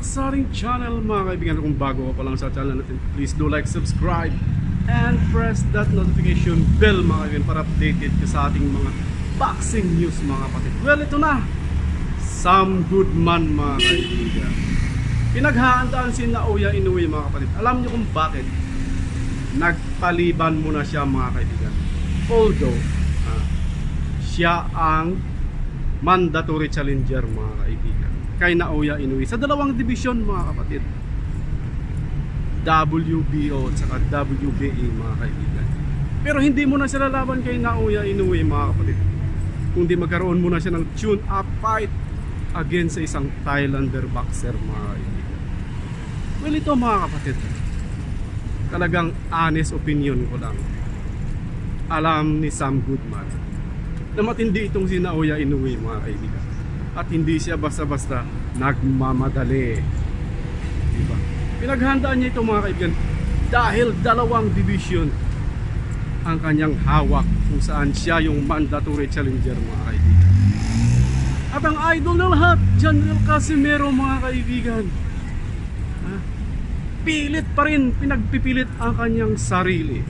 Baksaring Channel mga kaibigan. Kung bago ka pa lang sa channel natin, please do like, subscribe, and press that notification bell mga kaibigan para updated ka sa ating mga boxing news mga kapatid. Well, ito na, Sam Goodman mga kaibigan. Pinaghahandaan si Naoya Inoue mga kapatid. Alam niyo kung bakit? Nagpaliban muna siya mga kaibigan. Although siya ang mandatory challenger mga kaibigan kay Naoya Inoue sa dalawang division mga kapatid, WBO at saka WBA mga kaibigan. Pero hindi muna sila laban kay Naoya Inoue mga kapatid, kundi magkaroon muna siya ng tune-up fight against sa isang Thailander boxer mga kaibigan. Well, ito mga kapatid, talagang honest opinion ko lang. Alam ni Sam Goodman na matindi itong si Naoya Inoue mga kaibigan. At hindi siya basta-basta nagmamadali. Diba? Pinaghandaan niya ito mga kaibigan dahil dalawang division ang kanyang hawak kung saan siya yung mandatory challenger mga kaibigan. At ang idol na lahat, General Casimero mga kaibigan, pilit pa rin, pinagpipilit ang kanyang sarili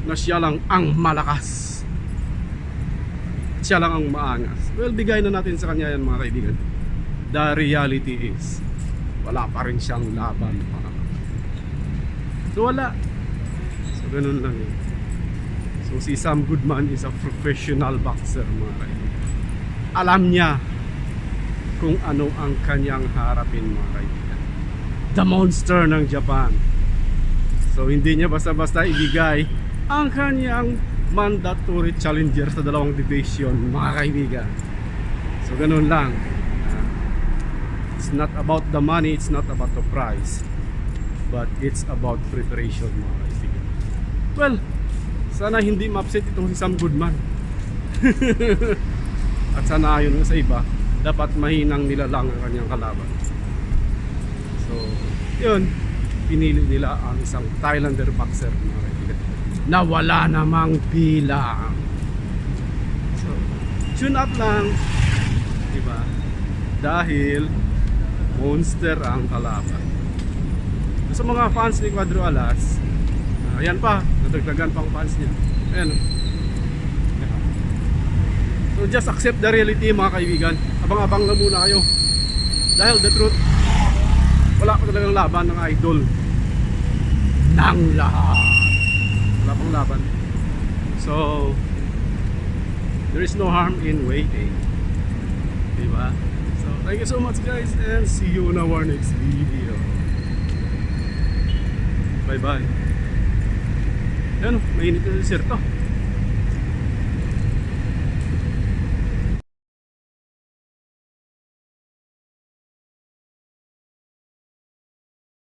na siya lang ang malakas, siya lang ang maangas. Well, bigay na natin sa kanya yan mga kaibigan. The reality is wala pa rin siyang laban mga kapatid. So wala. So ganun lang yun. So si Sam Goodman is a professional boxer mga kaibigan. Alam niya kung ano ang kanyang harapin mga kaibigan. The monster ng Japan. So hindi niya basta-basta ibigay ang kanyang mandatory challenger sa dalawang division mga kaibigan. So ganun lang. It's not about the money, it's not about the prize, but it's about preparation mga kaibigan. Well, sana hindi ma-upset itong si Sam Goodman. At sana ayon sa iba, dapat mahinang nilalang ang kanyang kalaban. So yun, pinili nila ang isang Thailander boxer mga kaibigan na wala namang bilang. So, tune up lang, diba? Dahil monster ang kalaban. So, sa mga fans ni Cuadro Alas, ayan pa, nadagdagan pang fans niya. Ayan. So, just accept the reality mga kaibigan. Abang-abang na muna kayo. Dahil the truth, wala pa talagang laban ng idol ng lahat. Wala pang laban. So there is no harm in waiting, diba? So thank you so much guys, and see you in our next video. Bye bye. Yan, mainit na si Sir to.